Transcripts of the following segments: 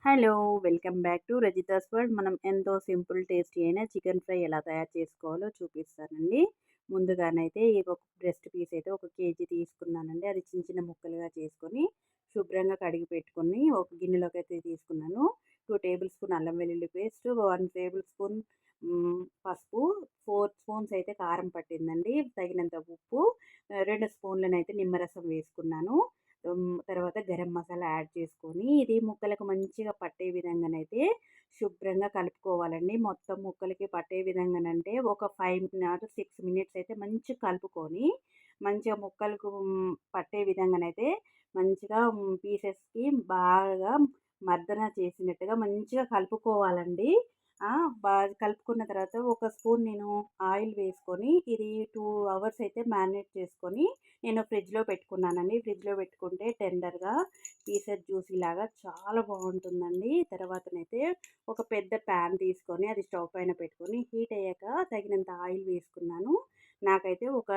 Hello! Welcome back to Rajitha's world. మనం ఎంతో simple, tasty అయిన చికెన్ ఫ్రై ఎలా తయారు చేసుకోవాలో చూపిస్తానండి. ముందుగానైతే ఒక బ్రెస్ట్ పీస్ అయితే ఒక కేజీ తీసుకున్నానండి. అది చిన్న చిన్న ముక్కలుగా చేసుకొని, శుభ్రంగా కడిగి పెట్టుకొని, ఒక గిన్నెలోకి అయితే తీసుకున్నాను. 2 టేబుల్ స్పూన్ అల్లం వెల్లుల్లి పేస్ట్, 1 టేబుల్ స్పూన్ పసుపు, 4 స్పూన్స్ అయితే కారం పట్టిందండి. తగినంత ఉప్పు, 2 స్పూన్లనైతే నిమ్మరసం వేసుకున్నాను. తర్వాత గరం మసాలా యాడ్ చేసుకొని, ఇది ముక్కలకు మంచిగా పట్టే విధంగానైతే శుభ్రంగా కలుపుకోవాలండి. మొత్తం ముక్కలకి పట్టే విధంగానంటే ఒక 5 ఆర్ 6 మినిట్స్ అయితే మంచిగా కలుపుకొని, మంచిగా ముక్కలకు పట్టే విధంగానైతే మంచిగా పీసెస్‌కి బాగా మర్దన చేసినట్టుగా మంచిగా కలుపుకోవాలండి. బాగా కలుపుకున్న తర్వాత ఒక స్పూన్ నేను ఆయిల్ వేసుకొని, ఇది 2 అవర్స్ అయితే మ్యారినేట్ చేసుకొని నేను ఫ్రిడ్జ్‌లో పెట్టుకున్నానండి. ఫ్రిడ్జ్‌లో పెట్టుకుంటే టెండర్‌గా పీసెస్ జ్యూసీలాగా చాలా బాగుంటుందండి. తర్వాతనైతే ఒక పెద్ద ప్యాన్ తీసుకొని అది స్టవ్ పైన పెట్టుకొని హీట్ అయ్యాక తగినంత ఆయిల్ వేసుకున్నాను. నాకైతే ఒక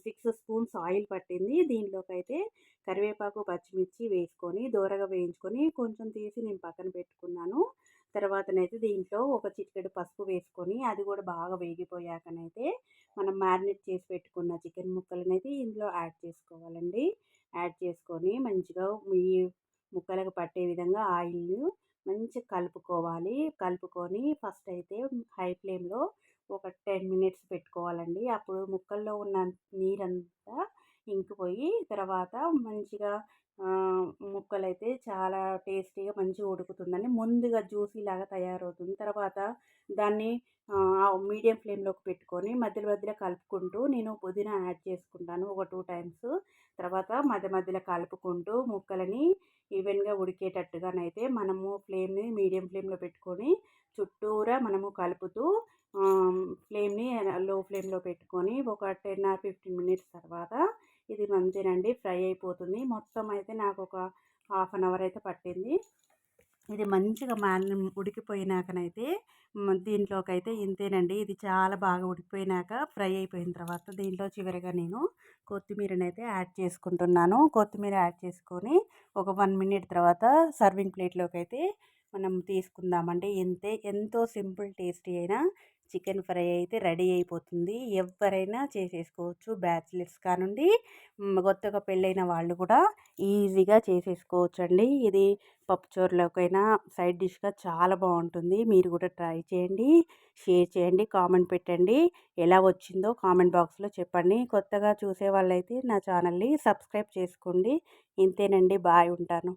6 స్పూన్స్ ఆయిల్ పట్టింది. దీనిలోకైతే కరివేపాకు, పచ్చిమిర్చి వేసుకొని దోరగా వేయించుకొని కొంచెం తీసి నేను పక్కన పెట్టుకున్నాను. తర్వాతనైతే దీంట్లో ఒక చిటికెడు పసుపు వేసుకొని అది కూడా బాగా వేగిపోయాకనైతే మనం మ్యారినేట్ చేసి పెట్టుకున్న చికెన్ ముక్కలనైతే ఇందులో యాడ్ చేసుకోవాలండి. యాడ్ చేసుకొని మంచిగా ఈ ముక్కలకు పట్టే విధంగా ఆయిల్ మంచిగా కలుపుకోవాలి. కలుపుకొని ఫస్ట్ అయితే హై ఫ్లేమ్‌లో ఒక 10 మినిట్స్ పెట్టుకోవాలండి. అప్పుడు ముక్కల్లో ఉన్న నీరంతా ఇంకిపోయి తర్వాత మంచిగా ముక్కలైతే చాలా టేస్టీగా మంచిగా ఉడుకుతుందండి. ముందుగా జ్యూసీలాగా తయారవుతుంది. తర్వాత దాన్ని మీడియం ఫ్లేమ్‌లోకి పెట్టుకొని మధ్యలో మధ్యలో కలుపుకుంటూ నేను పుదీనా యాడ్ చేసుకుంటాను ఒక 2 టైమ్స్. తర్వాత మధ్య మధ్యలో కలుపుకుంటూ ముక్కలని ఈవెన్‌గా ఉడికేటట్టుగానైతే మనము ఫ్లేమ్‌ని మీడియం ఫ్లేమ్‌లో పెట్టుకొని చుట్టూరా మనము కలుపుతూ ఫ్లేమ్‌ని లో ఫ్లేమ్‌లో పెట్టుకొని ఒక 10 ఆర్ 15 మినిట్స్ తర్వాత ఇది మంతేనండి ఫ్రై అయిపోతుంది. మొత్తం అయితే నాకు ఒక హాఫ్ అన్ అవర్ అయితే పట్టింది. ఇది మంచిగా ఉడికిపోయినాకనైతే దీంట్లోకైతే ఇంతేనండి. ఇది చాలా బాగా ఉడికిపోయినాక ఫ్రై అయిపోయిన తర్వాత దీంట్లో చివరిగా నేను కొత్తిమీరనైతే యాడ్ చేసుకుంటున్నాను. కొత్తిమీర యాడ్ చేసుకొని ఒక 1 మినిట్ తర్వాత సర్వింగ్ ప్లేట్‌లోకైతే మనం తీసుకుందామండి. ఇంతే, ఎంతో సింపుల్ టేస్టీ అయిన చికెన్ ఫ్రై అయితే రెడీ అయిపోతుంది. ఎవ్వరైనా చేసేసుకోవచ్చు. బ్యాచిలర్స్ కానుండి కొత్తగా పెళ్ళైన వాళ్ళు కూడా ఈజీగా చేసేసుకోవచ్చండి. ఇది పప్పుచారులోకైనా సైడ్ డిష్‌గా చాలా బాగుంటుంది. మీరు కూడా ట్రై చేయండి, షేర్ చేయండి, కామెంట్ పెట్టండి. ఎలా వచ్చిందో కామెంట్ బాక్స్‌లో చెప్పండి. కొత్తగా చూసే వాళ్ళైతే నా ఛానల్‌ని సబ్స్క్రైబ్ చేసుకోండి. ఇంతేనండి. బాయ్, ఉంటాను.